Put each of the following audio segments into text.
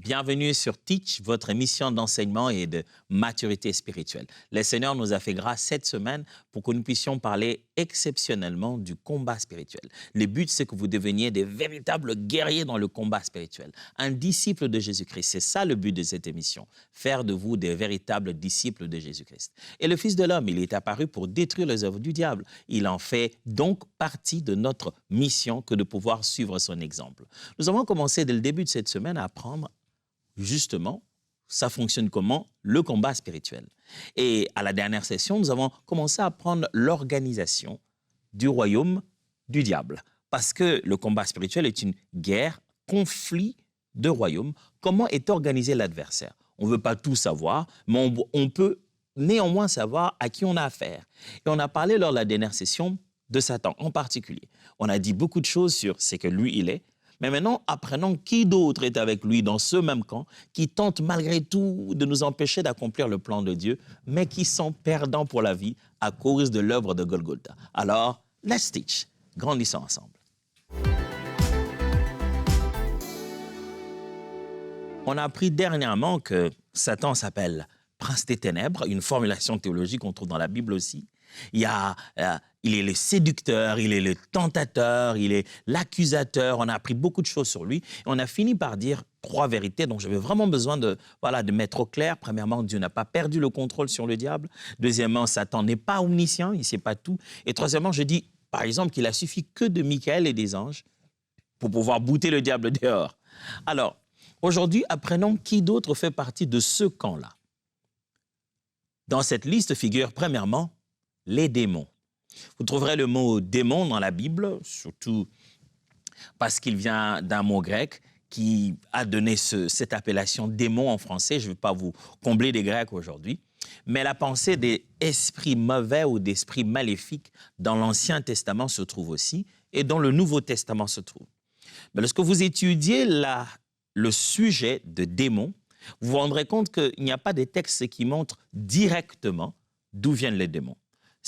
Bienvenue sur Teach, votre émission d'enseignement et de maturité spirituelle. Le Seigneur nous a fait grâce cette semaine pour que nous puissions parler exceptionnellement du combat spirituel. Le but, c'est que vous deveniez des véritables guerriers dans le combat spirituel, un disciple de Jésus-Christ. C'est ça le but de cette émission, faire de vous des véritables disciples de Jésus-Christ. Et le Fils de l'homme, il est apparu pour détruire les œuvres du diable. Il en fait donc partie de notre mission que de pouvoir suivre son exemple. Nous avons commencé dès le début de cette semaine à apprendre justement, ça fonctionne comment? Le combat spirituel. Et à la dernière session, nous avons commencé à apprendre l'organisation du royaume du diable. Parce que le combat spirituel est une guerre, conflit de royaumes. Comment est organisé l'adversaire? On ne veut pas tout savoir, mais on peut néanmoins savoir à qui on a affaire. Et on a parlé lors de la dernière session de Satan en particulier. On a dit beaucoup de choses sur ce que lui, il est. Mais maintenant, apprenons qui d'autre est avec lui dans ce même camp, qui tente malgré tout de nous empêcher d'accomplir le plan de Dieu, mais qui sont perdants pour la vie à cause de l'œuvre de Golgotha. Alors, let's teach. Grandissons ensemble. On a appris dernièrement que Satan s'appelle Prince des Ténèbres, une formulation théologique qu'on trouve dans la Bible aussi. Il est le séducteur, il est le tentateur, il est l'accusateur. On a appris beaucoup de choses sur lui. Et on a fini par dire 3 vérités dont j'avais vraiment besoin de mettre au clair. Premièrement, Dieu n'a pas perdu le contrôle sur le diable. Deuxièmement, Satan n'est pas omniscient, il ne sait pas tout. Et troisièmement, je dis, par exemple, qu'il a suffi que de Michael et des anges pour pouvoir bouter le diable dehors. Alors, aujourd'hui, apprenons qui d'autre fait partie de ce camp-là. Dans cette liste figure, premièrement, les démons. Vous trouverez le mot « démon » dans la Bible, surtout parce qu'il vient d'un mot grec qui a donné cette appellation « démon » en français. Je ne vais pas vous combler des Grecs aujourd'hui. Mais la pensée des esprits mauvais ou d'esprits maléfiques dans l'Ancien Testament se trouve aussi et dans le Nouveau Testament se trouve. Mais lorsque vous étudiez le sujet de démons, vous vous rendrez compte qu'il n'y a pas de textes qui montrent directement d'où viennent les démons.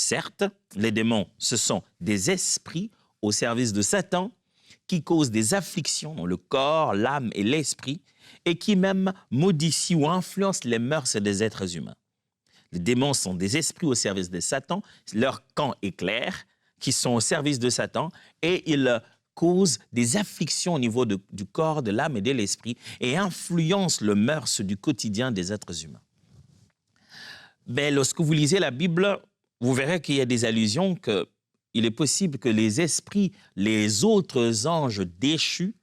Certes, les démons, ce sont des esprits au service de Satan qui causent des afflictions dans le corps, l'âme et l'esprit et qui même modifient ou influencent les mœurs des êtres humains. Les démons sont des esprits au service de Satan, leur camp est clair, qui sont au service de Satan et ils causent des afflictions au niveau du corps, de l'âme et de l'esprit et influencent le mœurs du quotidien des êtres humains. Mais lorsque vous lisez la Bible, vous verrez qu'il y a des allusions qu'il est possible que les esprits, les autres anges déchus,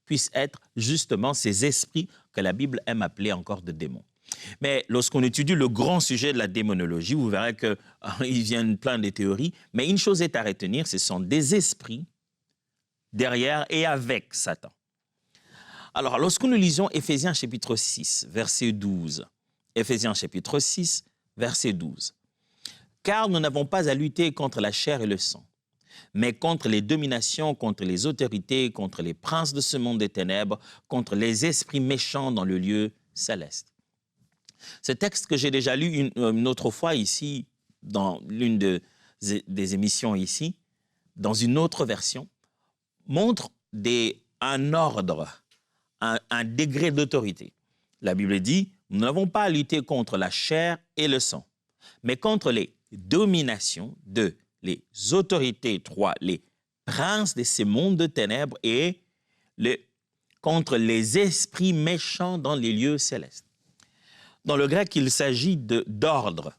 puissent être justement ces esprits que la Bible aime appeler encore de démons. Mais lorsqu'on étudie le grand sujet de la démonologie, vous verrez qu'il vient plein de théories, mais une chose est à retenir, ce sont des esprits derrière et avec Satan. Alors, lorsque nous lisons Éphésiens chapitre 6, verset 12, Éphésiens chapitre 6, verset 12, car nous n'avons pas à lutter contre la chair et le sang, mais contre les dominations, contre les autorités, contre les princes de ce monde des ténèbres, contre les esprits méchants dans le lieu céleste. Ce texte que j'ai déjà lu une autre fois ici, dans l'une des émissions ici, dans une autre version, montre un ordre, un degré d'autorité. La Bible dit, nous n'avons pas à lutter contre la chair et le sang, mais contre les dominations les autorités, 3, les princes de ces mondes de ténèbres et contre les esprits méchants dans les lieux célestes. Dans le grec, il s'agit d'ordre.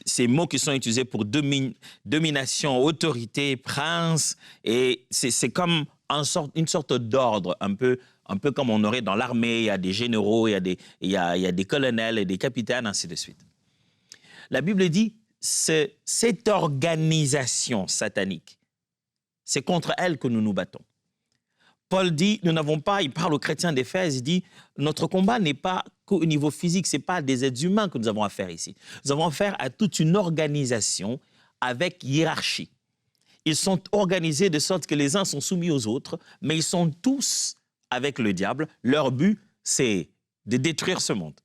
Ces mots qui sont utilisés pour domination, autorité, prince, et c'est comme une sorte d'ordre, un peu comme on aurait dans l'armée, il y a des généraux, il y a des colonels et des capitaines, ainsi de suite. La Bible dit, cette organisation satanique, c'est contre elle que nous nous battons. Paul dit, il parle aux chrétiens d'Éphèse, il dit, notre combat n'est pas qu'au niveau physique, ce n'est pas des êtres humains que nous avons affaire ici. Nous avons affaire à toute une organisation avec hiérarchie. Ils sont organisés de sorte que les uns sont soumis aux autres, mais ils sont tous avec le diable. Leur but, c'est de détruire ce monde.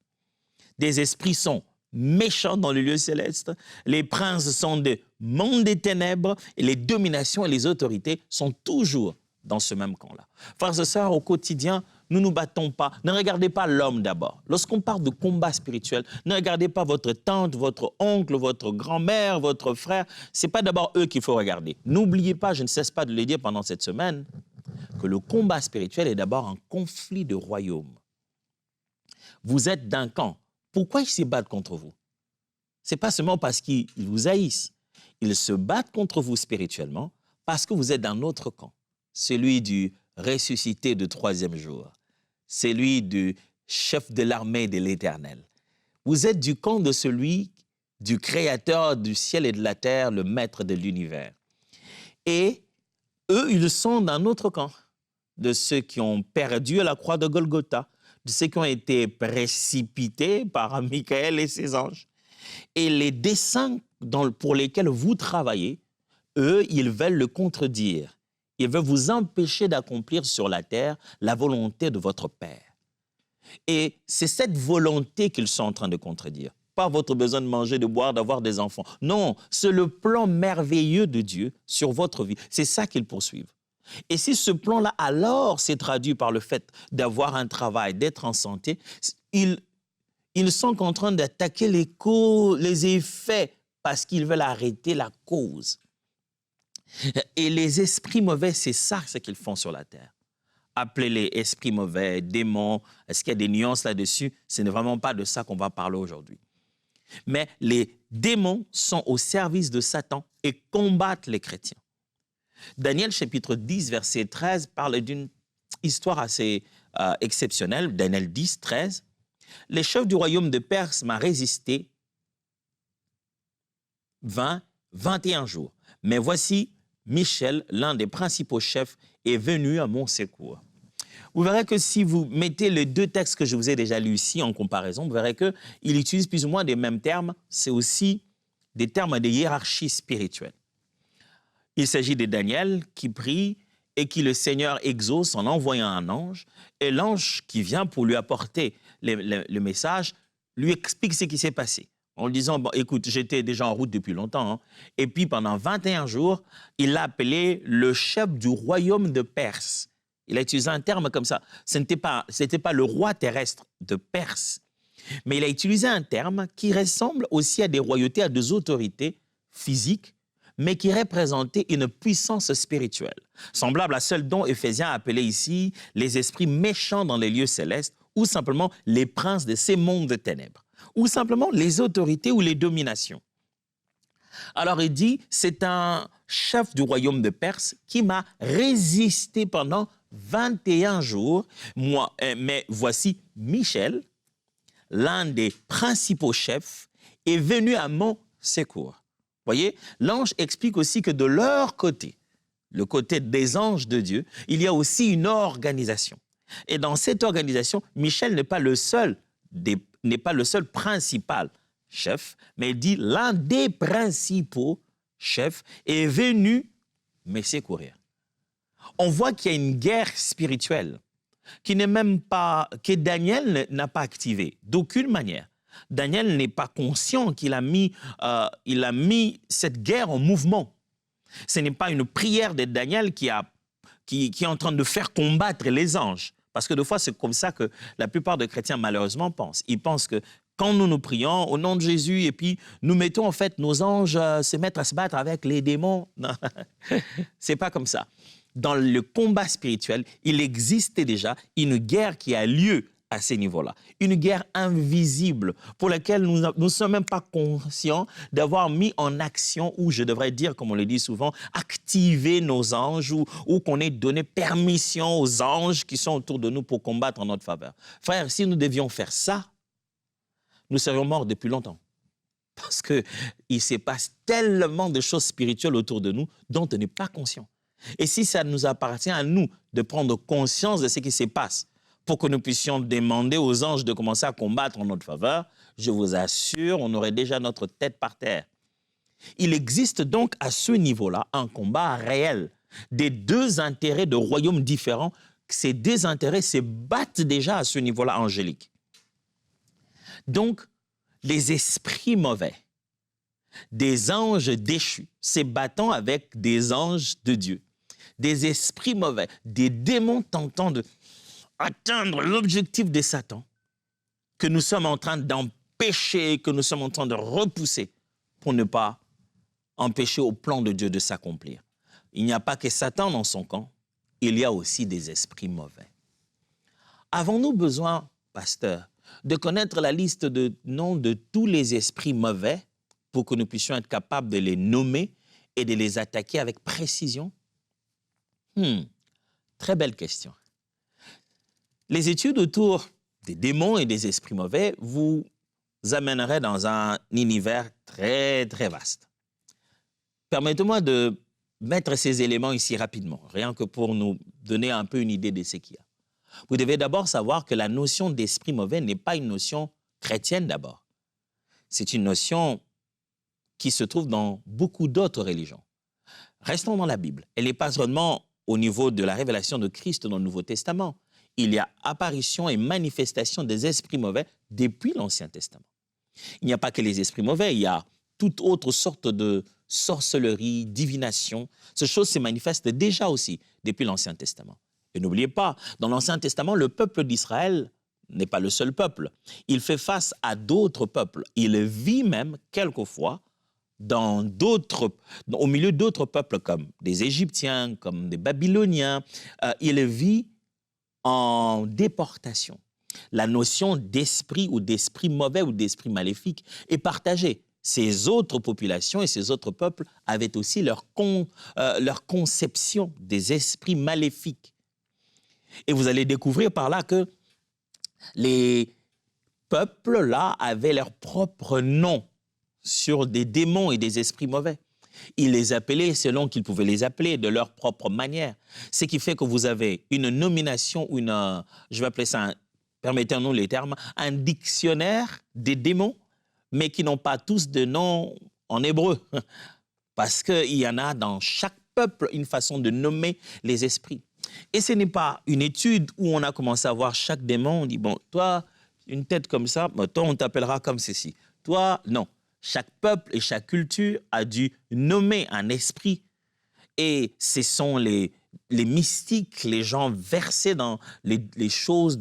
Des esprits sont méchants dans le lieu céleste, les princes sont des mondes des ténèbres, et les dominations et les autorités sont toujours dans ce même camp-là. Frères et sœurs, au quotidien, nous ne nous battons pas. Ne regardez pas l'homme d'abord. Lorsqu'on parle de combat spirituel, ne regardez pas votre tante, votre oncle, votre grand-mère, votre frère. Ce n'est pas d'abord eux qu'il faut regarder. N'oubliez pas, je ne cesse pas de le dire pendant cette semaine, que le combat spirituel est d'abord un conflit de royaumes. Vous êtes d'un camp. Pourquoi ils se battent contre vous? Ce n'est pas seulement parce qu'ils vous haïssent. Ils se battent contre vous spirituellement parce que vous êtes d'un autre camp, celui du ressuscité de troisième jour, celui du chef de l'armée de l'Éternel. Vous êtes du camp de celui, du Créateur du ciel et de la terre, le Maître de l'univers. Et eux, ils sont d'un autre camp, de ceux qui ont perdu à la croix de Golgotha, de ceux qui ont été précipités par Michael et ses anges. Et les desseins pour lesquels vous travaillez, eux, ils veulent le contredire. Ils veulent vous empêcher d'accomplir sur la terre la volonté de votre Père. Et c'est cette volonté qu'ils sont en train de contredire. Pas votre besoin de manger, de boire, d'avoir des enfants. Non, c'est le plan merveilleux de Dieu sur votre vie. C'est ça qu'ils poursuivent. Et si ce plan-là, alors, s'est traduit par le fait d'avoir un travail, d'être en santé, ils sont en train d'attaquer les effets parce qu'ils veulent arrêter la cause. Et les esprits mauvais, c'est ça ce qu'ils font sur la terre. Appelez-les esprits mauvais, démons. Est-ce qu'il y a des nuances là-dessus? Ce n'est vraiment pas de ça qu'on va parler aujourd'hui. Mais les démons sont au service de Satan et combattent les chrétiens. Daniel chapitre 10, verset 13, parle d'une histoire assez exceptionnelle. Daniel 10, 13. Les chefs du royaume de Perse m'ont résisté 21 jours. Mais voici, Michel, l'un des principaux chefs, est venu à mon secours. Vous verrez que si vous mettez les deux textes que je vous ai déjà lus ici en comparaison, vous verrez qu'il utilise plus ou moins les mêmes termes. C'est aussi des termes de hiérarchie spirituelle. Il s'agit de Daniel qui prie et qui le Seigneur exauce en envoyant un ange. Et l'ange qui vient pour lui apporter le message lui explique ce qui s'est passé. En lui disant, bon, écoute, j'étais déjà en route depuis longtemps. Hein. Et puis, pendant 21 jours, il l'a appelé le chef du royaume de Perse. Il a utilisé un terme comme ça. Ce n'était pas le roi terrestre de Perse. Mais il a utilisé un terme qui ressemble aussi à des royautés, à des autorités physiques, mais qui représentait une puissance spirituelle, semblable à celle dont Éphésiens a appelé ici les esprits méchants dans les lieux célestes, ou simplement les princes de ces mondes de ténèbres, ou simplement les autorités ou les dominations. Alors il dit, c'est un chef du royaume de Perse qui m'a résisté pendant 21 jours, mais voici Michel, l'un des principaux chefs, est venu à mon secours. Voyez, l'ange explique aussi que de leur côté, le côté des anges de Dieu, il y a aussi une organisation. Et dans cette organisation, Michel n'est pas le seul principal chef, mais il dit l'un des principaux chefs est venu me secourir. On voit qu'il y a une guerre spirituelle que Daniel n'a pas activée d'aucune manière. Daniel n'est pas conscient qu'il a mis cette guerre en mouvement. Ce n'est pas une prière de Daniel qui est en train de faire combattre les anges. Parce que des fois, c'est comme ça que la plupart des chrétiens, malheureusement, pensent. Ils pensent que quand nous prions au nom de Jésus et puis nous mettons en fait nos anges se mettre à se battre avec les démons, non, c'est pas comme ça. Dans le combat spirituel, il existait déjà une guerre qui a lieu à ces niveaux-là. Une guerre invisible pour laquelle nous ne sommes même pas conscients d'avoir mis en action, ou je devrais dire, comme on le dit souvent, activer nos anges ou qu'on ait donné permission aux anges qui sont autour de nous pour combattre en notre faveur. Frères, si nous devions faire ça, nous serions morts depuis longtemps. Parce qu'il se passe tellement de choses spirituelles autour de nous dont on n'est pas conscient. Et si ça nous appartient à nous de prendre conscience de ce qui se passe, pour que nous puissions demander aux anges de commencer à combattre en notre faveur, je vous assure, on aurait déjà notre tête par terre. Il existe donc à ce niveau-là un combat réel des deux intérêts de royaumes différents. Ces deux intérêts se battent déjà à ce niveau-là angélique. Donc, les esprits mauvais, des anges déchus, se battant avec des anges de Dieu, des esprits mauvais, des démons tentant atteindre l'objectif de Satan, que nous sommes en train d'empêcher, que nous sommes en train de repousser pour ne pas empêcher au plan de Dieu de s'accomplir. Il n'y a pas que Satan dans son camp, il y a aussi des esprits mauvais. Avons-nous besoin, pasteur, de connaître la liste de noms de tous les esprits mauvais pour que nous puissions être capables de les nommer et de les attaquer avec précision? Très belle question. Les études autour des démons et des esprits mauvais vous amèneraient dans un univers très, très vaste. Permettez-moi de mettre ces éléments ici rapidement, rien que pour nous donner un peu une idée de ce qu'il y a. Vous devez d'abord savoir que la notion d'esprit mauvais n'est pas une notion chrétienne d'abord. C'est une notion qui se trouve dans beaucoup d'autres religions. Restons dans la Bible. Elle n'est pas seulement au niveau de la révélation de Christ dans le Nouveau Testament. Il y a apparition et manifestation des esprits mauvais depuis l'Ancien Testament. Il n'y a pas que les esprits mauvais, il y a toute autre sorte de sorcellerie, divination. Ces choses se manifestent déjà aussi depuis l'Ancien Testament. Et n'oubliez pas, dans l'Ancien Testament, le peuple d'Israël n'est pas le seul peuple. Il fait face à d'autres peuples. Il vit même, quelquefois, au milieu d'autres peuples comme des Égyptiens, comme des Babyloniens. Il vit en déportation. La notion d'esprit ou d'esprit mauvais ou d'esprit maléfique est partagée. Ces autres populations et ces autres peuples avaient aussi leur conception des esprits maléfiques. Et vous allez découvrir par là que les peuples-là avaient leur propre nom sur des démons et des esprits mauvais. Ils les appelaient selon qu'ils pouvaient les appeler, de leur propre manière. Ce qui fait que vous avez une nomination ou je vais appeler ça, permettez-nous les termes, un dictionnaire des démons, mais qui n'ont pas tous de nom en hébreu. Parce qu'il y en a dans chaque peuple une façon de nommer les esprits. Et ce n'est pas une étude où on a commencé à voir chaque démon, on dit, bon, toi, une tête comme ça, bon, toi, on t'appellera comme ceci. Toi, non. Chaque peuple et chaque culture a dû nommer un esprit. Et ce sont les mystiques, les gens versés dans les choses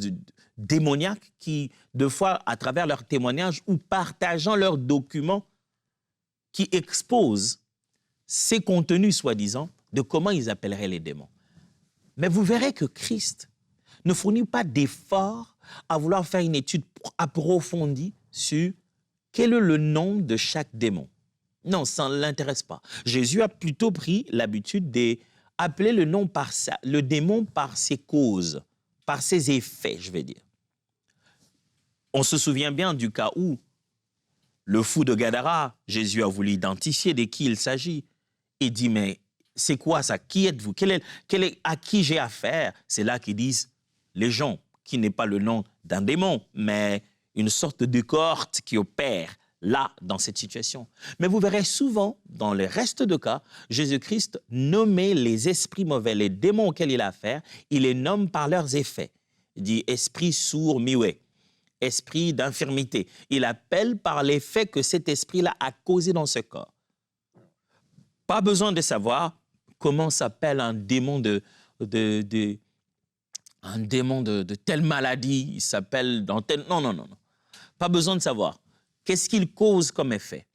démoniaques qui, de fois, à travers leurs témoignages ou partageant leurs documents, qui exposent ces contenus, soi-disant, de comment ils appelleraient les démons. Mais vous verrez que Christ ne fournit pas d'effort à vouloir faire une étude approfondie sur quel est le nom de chaque démon. Non, ça ne l'intéresse pas. Jésus a plutôt pris l'habitude d'appeler le démon par ses causes, par ses effets, je vais dire. On se souvient bien du cas où le fou de Gadara, Jésus a voulu identifier de qui il s'agit. Il dit, mais c'est quoi ça? Qui êtes-vous? À qui j'ai affaire? C'est là qu'ils disent les gens, qui n'est pas le nom d'un démon, mais une sorte de cohorte qui opère là, dans cette situation. Mais vous verrez souvent, dans le reste de cas, Jésus-Christ nommait les esprits mauvais, les démons auxquels il a affaire, il les nomme par leurs effets. Il dit esprit sourd, muet, esprit d'infirmité. Il appelle par l'effet que cet esprit-là a causé dans ce corps. Pas besoin de savoir comment s'appelle un démon de telle maladie, il s'appelle dans tel... Non. Pas besoin de savoir. Qu'est-ce qu'il cause comme effet?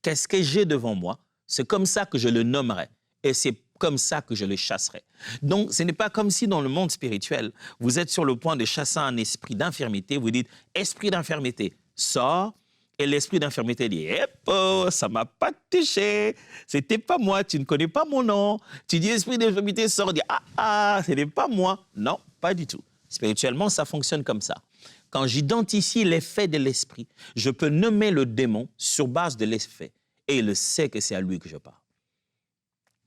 Qu'est-ce que j'ai devant moi? C'est comme ça que je le nommerai. Et c'est comme ça que je le chasserai. Donc, ce n'est pas comme si dans le monde spirituel, vous êtes sur le point de chasser un esprit d'infirmité. Vous dites, esprit d'infirmité, sors. Et l'esprit d'infirmité dit, oh, ça ne m'a pas touché, c'était pas moi, tu ne connais pas mon nom. Tu dis, esprit d'infirmité sort, dit, ce n'est pas moi. Non, pas du tout. Spirituellement, ça fonctionne comme ça. Quand j'identifie l'effet de l'esprit, je peux nommer le démon sur base de l'effet. Et il sait que c'est à lui que je parle.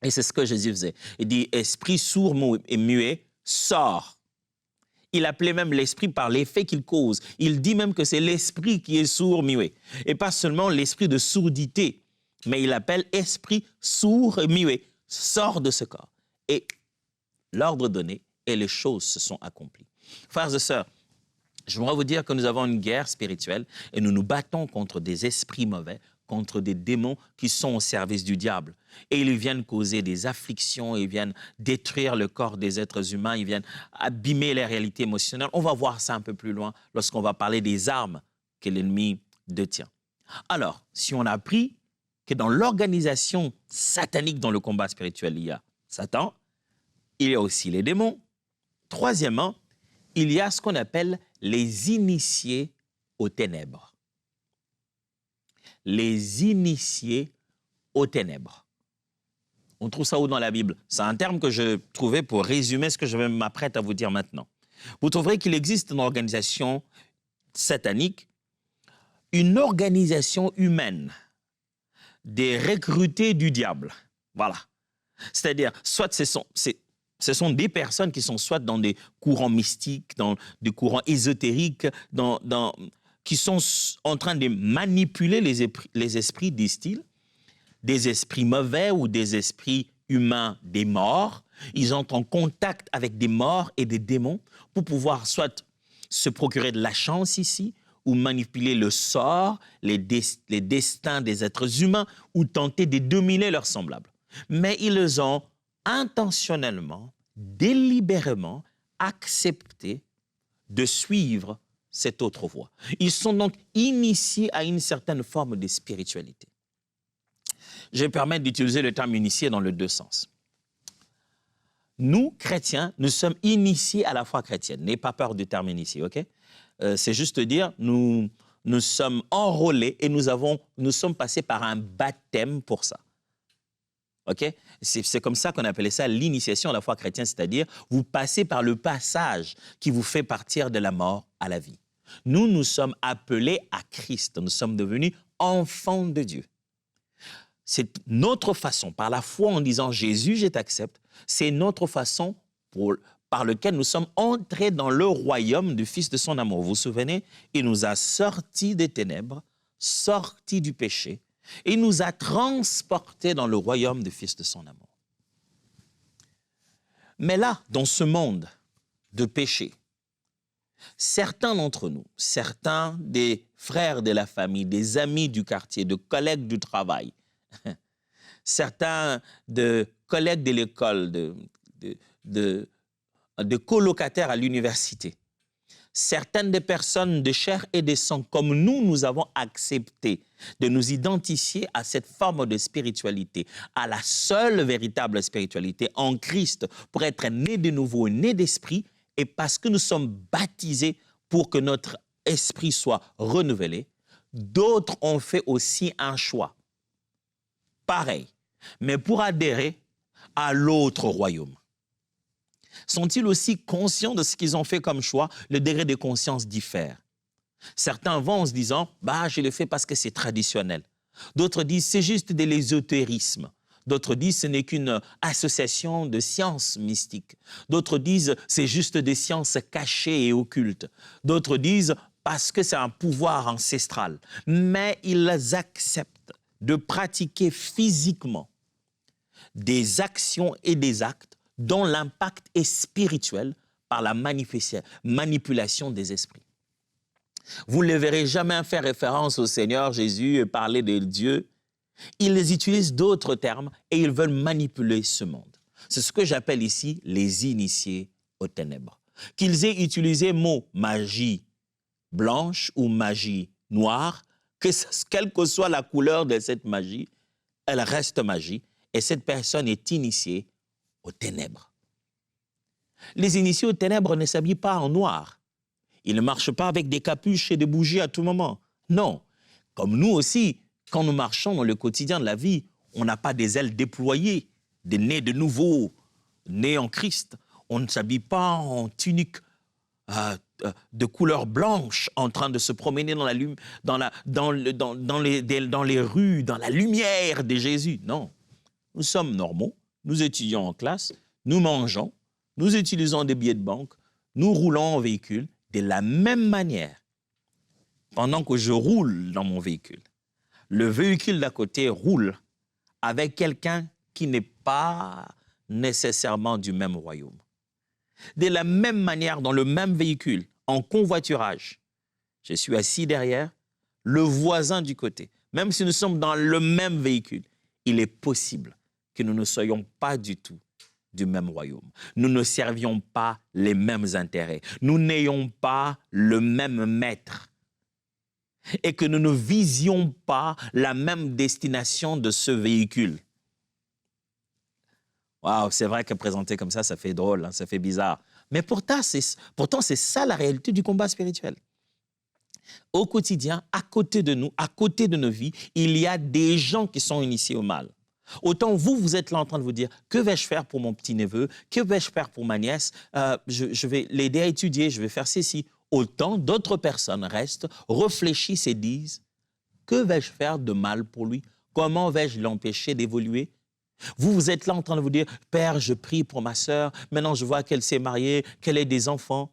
Et c'est ce que Jésus faisait. Il dit, esprit sourd et muet, sors. Il appelait même l'esprit par l'effet qu'il cause. Il dit même que c'est l'esprit qui est sourd, muet. Et pas seulement l'esprit de sourdité, mais il appelle esprit sourd et muet. Sors de ce corps. Et l'ordre donné et les choses se sont accomplies. Frères et sœurs, je voudrais vous dire que nous avons une guerre spirituelle et nous nous battons contre des esprits mauvais contre des démons qui sont au service du diable. Et ils viennent causer des afflictions, ils viennent détruire le corps des êtres humains, ils viennent abîmer les réalités émotionnelles. On va voir ça un peu plus loin lorsqu'on va parler des armes que l'ennemi détient. Alors, si on a appris que dans l'organisation satanique dans le combat spirituel, il y a Satan, il y a aussi les démons. Troisièmement, il y a ce qu'on appelle les initiés aux ténèbres. Les initiés aux ténèbres. On trouve ça où dans la Bible? C'est un terme que je trouvais pour résumer ce que je m'apprête à vous dire maintenant. Vous trouverez qu'il existe dans l'organisation satanique une organisation humaine des recrutés du diable. Voilà. C'est-à-dire, soit ce sont des personnes qui sont soit dans des courants mystiques, dans des courants ésotériques, qui sont en train de manipuler les esprits, disent-ils, des esprits mauvais ou des esprits humains des morts. Ils entrent en contact avec des morts et des démons pour pouvoir soit se procurer de la chance ici, ou manipuler le sort, les destins des êtres humains, ou tenter de dominer leurs semblables. Mais ils ont intentionnellement, délibérément accepté de suivre cette autre voie. Ils sont donc initiés à une certaine forme de spiritualité. Je vais permettre d'utiliser le terme initié dans les deux sens. Nous, chrétiens, nous sommes initiés à la foi chrétienne. N'ayez pas peur du terme initié, ok? C'est juste dire, nous sommes enrôlés et nous sommes passés par un baptême pour ça. Ok? C'est comme ça qu'on appelait ça l'initiation à la foi chrétienne, c'est-à-dire vous passez par le passage qui vous fait partir de la mort à la vie. Nous sommes appelés à Christ, nous sommes devenus enfants de Dieu. C'est notre façon, par la foi en disant « Jésus, je t'accepte », c'est notre façon par laquelle nous sommes entrés dans le royaume du Fils de son amour. Vous vous souvenez? Il nous a sortis des ténèbres, sortis du péché, et nous a transportés dans le royaume du Fils de son amour. Mais là, dans ce monde de péché, certains d'entre nous, certains des frères de la famille, des amis du quartier, de collègues du travail, certains de collègues de l'école, de colocataires à l'université, certaines des personnes de chair et de sang, comme nous avons accepté de nous identifier à cette forme de spiritualité, à la seule véritable spiritualité en Christ, pour être nés de nouveau, nés d'esprit, et parce que nous sommes baptisés pour que notre esprit soit renouvelé, d'autres ont fait aussi un choix pareil, mais pour adhérer à l'autre royaume. Sont-ils aussi conscients de ce qu'ils ont fait comme choix? Le degré de conscience diffère. Certains vont en se disant « bah, je le fais parce que c'est traditionnel ». D'autres disent « c'est juste de l'ésotérisme ». D'autres disent « ce n'est qu'une association de sciences mystiques ». D'autres disent « c'est juste des sciences cachées et occultes ». D'autres disent « parce que c'est un pouvoir ancestral ». Mais ils acceptent de pratiquer physiquement des actions et des actes dont l'impact est spirituel par la manipulation des esprits. Vous ne les verrez jamais faire référence au Seigneur Jésus et parler de Dieu. Ils utilisent d'autres termes et ils veulent manipuler ce monde. C'est ce que j'appelle ici les initiés aux ténèbres. Qu'ils aient utilisé le mot magie blanche ou magie noire, quelle que soit la couleur de cette magie, elle reste magie et cette personne est initiée aux ténèbres. Les initiés aux ténèbres ne s'habillent pas en noir. Ils ne marchent pas avec des capuches et des bougies à tout moment. Non, comme nous aussi, quand nous marchons dans le quotidien de la vie, on n'a pas des ailes déployées, des nez de nouveau, nés en Christ. On ne s'habille pas en tunique de couleur blanche en train de se promener dans les rues, dans la lumière de Jésus. Non, nous sommes normaux, nous étudions en classe, nous mangeons, nous utilisons des billets de banque, nous roulons en véhicule de la même manière. Pendant que je roule dans mon véhicule, le véhicule d'à côté roule avec quelqu'un qui n'est pas nécessairement du même royaume. De la même manière, dans le même véhicule, en convoiturage, je suis assis derrière, le voisin du côté même si nous sommes dans le même véhicule, il est possible que nous ne soyons pas du tout du même royaume. Nous ne servions pas les mêmes intérêts. Nous n'ayons pas le même maître. Et que nous ne visions pas la même destination de ce véhicule. Waouh, c'est vrai que présenter comme ça fait drôle, hein, ça fait bizarre. Mais pourtant, c'est ça la réalité du combat spirituel. Au quotidien, à côté de nous, à côté de nos vies, il y a des gens qui sont initiés au mal. Autant vous êtes là en train de vous dire, que vais-je faire pour mon petit-neveu? Que vais-je faire pour ma nièce? Je vais l'aider à étudier, je vais faire ceci. Autant d'autres personnes restent, réfléchissent et disent, que vais-je faire de mal pour lui? Comment vais-je l'empêcher d'évoluer? Vous êtes là en train de vous dire, Père, je prie pour ma sœur, maintenant je vois qu'elle s'est mariée, qu'elle ait des enfants.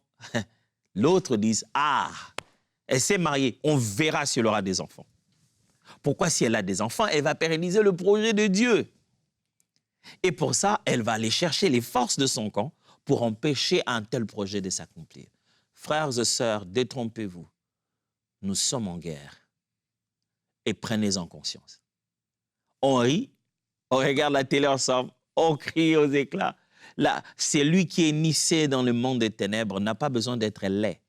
L'autre dit, ah, elle s'est mariée, on verra si elle aura des enfants. Pourquoi si elle a des enfants, elle va pérenniser le projet de Dieu. Et pour ça, elle va aller chercher les forces de son camp pour empêcher un tel projet de s'accomplir. Frères et sœurs, détrompez-vous. Nous sommes en guerre. Et prenez-en conscience. On rit, on regarde la télé ensemble, on crie aux éclats. Là, c'est lui qui est initié dans le monde des ténèbres, n'a pas besoin d'être laid.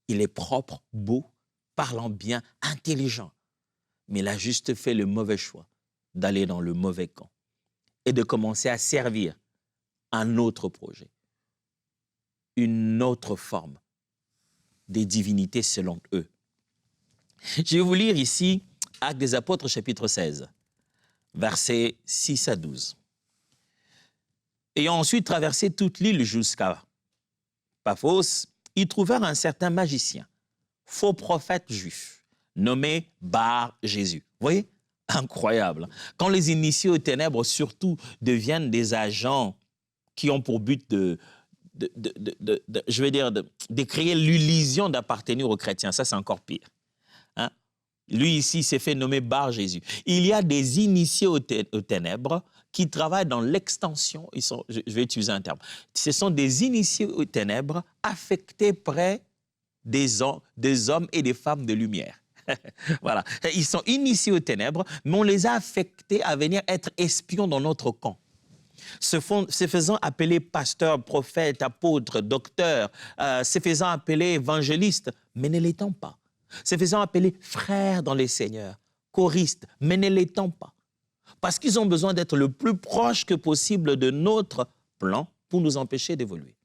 Il est propre, beau, parlant bien, intelligent. Mais il a juste fait le mauvais choix d'aller dans le mauvais camp et de commencer à servir un autre projet, une autre forme des divinités selon eux. Je vais vous lire ici Actes des Apôtres, chapitre 16, versets 6 à 12. Ayant ensuite traversé toute l'île jusqu'à Paphos, ils trouvèrent un certain magicien, faux prophète juif, nommé Bar-Jésus. Vous voyez? Incroyable. Quand les initiés aux ténèbres, surtout, deviennent des agents qui ont pour but de créer l'illusion d'appartenir aux chrétiens, ça c'est encore pire. Hein? Lui ici s'est fait nommer Bar-Jésus. Il y a des initiés aux ténèbres qui travaillent dans l'extension, je vais utiliser un terme, ce sont des initiés aux ténèbres affectés près des hommes et des femmes de lumière. Voilà. Ils sont initiés aux ténèbres, mais on les a affectés à venir être espions dans notre camp. Se faisant appeler pasteurs, prophètes, apôtres, docteurs, se faisant appeler évangélistes, mais ne l'étant pas. Se faisant appeler frères dans les seigneurs, choristes, mais ne l'étant pas. Parce qu'ils ont besoin d'être le plus proche que possible de notre plan pour nous empêcher d'évoluer.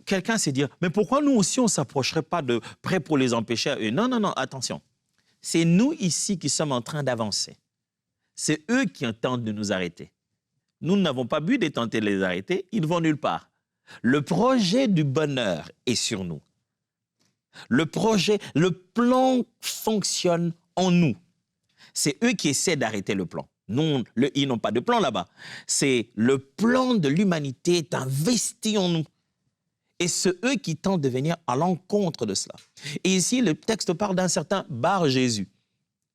Quelqu'un s'est dit, mais pourquoi nous aussi on ne s'approcherait pas de près pour les empêcher à eux? Non, non, non, attention. C'est nous ici qui sommes en train d'avancer. C'est eux qui tentent de nous arrêter. Nous n'avons pas but de tenter de les arrêter, ils ne vont nulle part. Le projet du bonheur est sur nous. Le plan fonctionne en nous. C'est eux qui essaient d'arrêter le plan. Nous, ils n'ont pas de plan là-bas. C'est le plan de l'humanité est investi en nous. Et c'est eux qui tentent de venir à l'encontre de cela. Et ici, le texte parle d'un certain Bar-Jésus.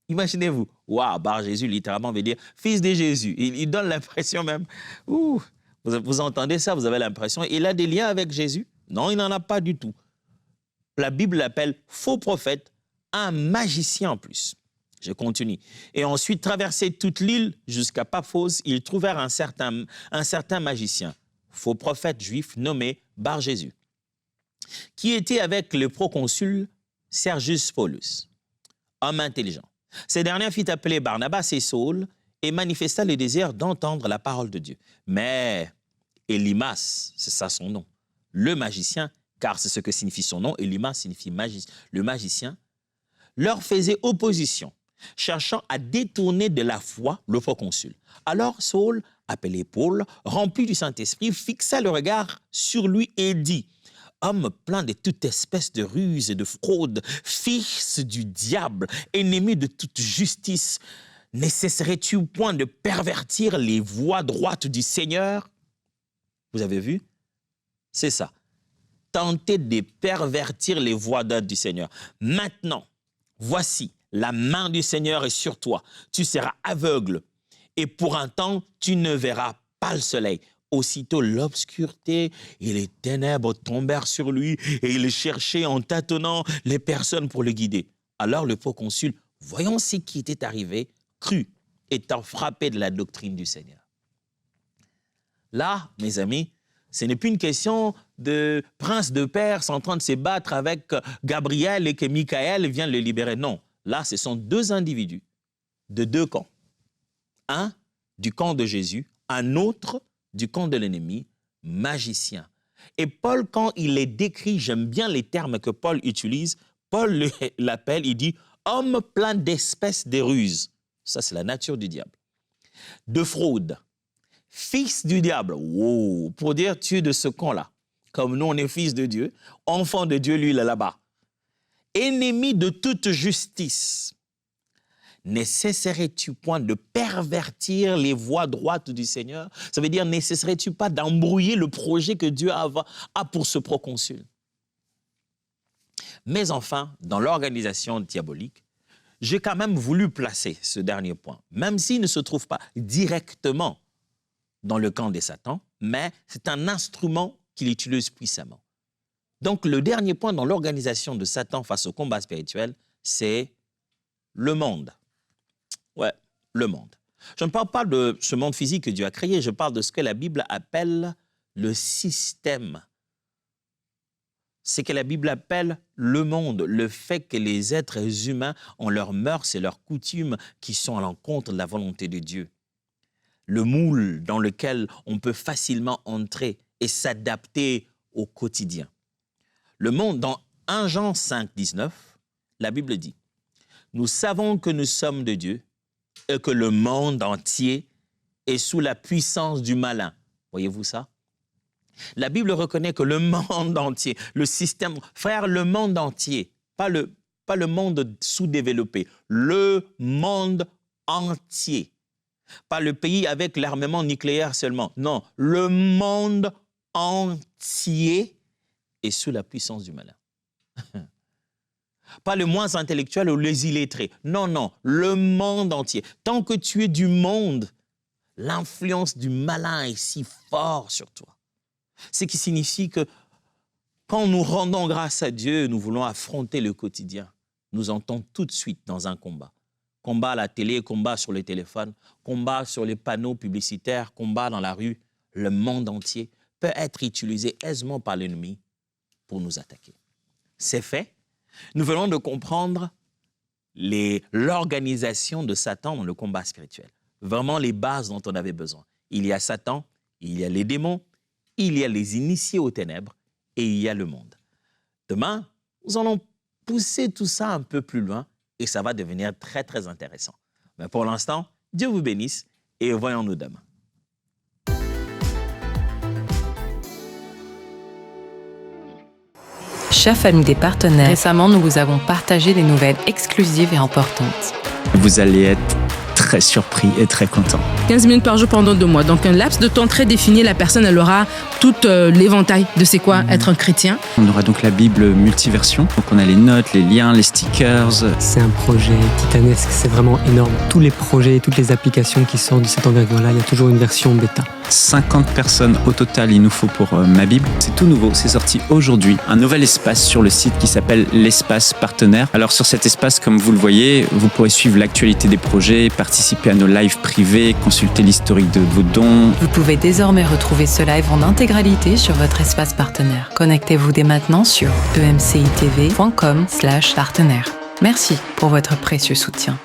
Imaginez-vous, waouh, Bar-Jésus, littéralement, veut dire fils de Jésus. Il donne l'impression même, vous entendez ça, vous avez l'impression, il a des liens avec Jésus? Non, il n'en a pas du tout. La Bible l'appelle faux prophète, un magicien en plus. Je continue. Et ensuite, traverser toute l'île jusqu'à Paphos, ils trouvèrent un certain magicien, faux prophète juif nommé Bar-Jésus, qui était avec le proconsul Sergius Paulus, homme intelligent. Ce dernier fit appeler Barnabas et Saul et manifesta le désir d'entendre la parole de Dieu. Mais Élymas, c'est ça son nom, le magicien, car c'est ce que signifie son nom, Élymas signifie le magicien, leur faisait opposition, cherchant à détourner de la foi le proconsul. Alors Saul, appelé Paul, rempli du Saint-Esprit, fixa le regard sur lui et dit, « Homme plein de toute espèce de ruse et de fraude, fils du diable, ennemi de toute justice, ne cesserais-tu point de pervertir les voies droites du Seigneur ?» Vous avez vu? C'est ça. Tenter de pervertir les voies droites du Seigneur. Maintenant, voici, la main du Seigneur est sur toi. Tu seras aveugle et pour un temps, tu ne verras pas le soleil. Aussitôt, l'obscurité et les ténèbres tombèrent sur lui et il cherchait en tâtonnant les personnes pour le guider. Alors le proconsul voyant ce qui était arrivé, crut, étant frappé de la doctrine du Seigneur. Là, mes amis, ce n'est plus une question de prince de Perse en train de se battre avec Gabriel et que Michael vient le libérer. Non, là, ce sont deux individus de deux camps. Un du camp de Jésus, un autre du camp de l'ennemi, magicien. Et Paul, quand il les décrit, j'aime bien les termes que Paul utilise, Paul l'appelle, il dit « homme plein d'espèces de ruses ». Ça, c'est la nature du diable. De fraude, fils du diable, wow, pour dire tu es de ce camp-là. Comme nous, on est fils de Dieu, enfant de Dieu, lui, il est là-bas. Ennemi de toute justice. Nécessaires-tu point de pervertir les voies droites du Seigneur? Ça veut dire, nécessaires-tu pas d'embrouiller le projet que Dieu a pour ce proconsul? Mais enfin, dans l'organisation diabolique, j'ai quand même voulu placer ce dernier point, même s'il ne se trouve pas directement dans le camp des Satan, mais c'est un instrument qu'il utilise puissamment. Donc, le dernier point dans l'organisation de Satan face au combat spirituel, c'est le monde. Ouais, le monde. Je ne parle pas de ce monde physique que Dieu a créé, je parle de ce que la Bible appelle le système. C'est que la Bible appelle le monde, le fait que les êtres humains ont leurs mœurs et leurs coutumes qui sont à l'encontre de la volonté de Dieu. Le moule dans lequel on peut facilement entrer et s'adapter au quotidien. Le monde, dans 1 Jean 5, 19, la Bible dit « Nous savons que nous sommes de Dieu et que le monde entier est sous la puissance du malin. » Voyez-vous ça? La Bible reconnaît que le monde entier, le système, frère, le monde entier, pas le monde sous-développé, le monde entier. Pas le pays avec l'armement nucléaire seulement. Non, le monde entier est sous la puissance du malin. Pas le moins intellectuel ou les illettrés. Non, non, le monde entier. Tant que tu es du monde, l'influence du malin est si forte sur toi. Ce qui signifie que quand nous rendons grâce à Dieu, nous voulons affronter le quotidien. Nous entrons tout de suite dans un combat. Combat à la télé, combat sur le téléphone, combat sur les panneaux publicitaires, combat dans la rue. Le monde entier peut être utilisé aisément par l'ennemi pour nous attaquer. C'est fait. Nous venons de comprendre l'organisation de Satan dans le combat spirituel. Vraiment les bases dont on avait besoin. Il y a Satan, il y a les démons, il y a les initiés aux ténèbres et il y a le monde. Demain, nous allons pousser tout ça un peu plus loin et ça va devenir très, très intéressant. Mais pour l'instant, Dieu vous bénisse et voyons-nous demain. Chère famille des partenaires, récemment, nous vous avons partagé des nouvelles exclusives et importantes. Vous allez être très surpris et très content. 15 minutes par jour pendant 2 mois. Donc un laps de temps très défini, la personne elle aura tout l'éventail de c'est quoi être un chrétien. On aura donc la Bible multiversion. Donc on a les notes, les liens, les stickers. C'est un projet titanesque, c'est vraiment énorme. Tous les projets, toutes les applications qui sortent de cette envergure-là, il y a toujours une version bêta. 50 personnes au total, il nous faut pour ma Bible. C'est tout nouveau, c'est sorti aujourd'hui. Un nouvel espace sur le site qui s'appelle l'espace partenaire. Alors sur cet espace, comme vous le voyez, vous pourrez suivre l'actualité des projets, participer à nos lives privés, consulter l'historique de vos dons. Vous pouvez désormais retrouver ce live en intégralité sur votre espace partenaire. Connectez-vous dès maintenant sur emcitv.com/partenaire. Merci pour votre précieux soutien.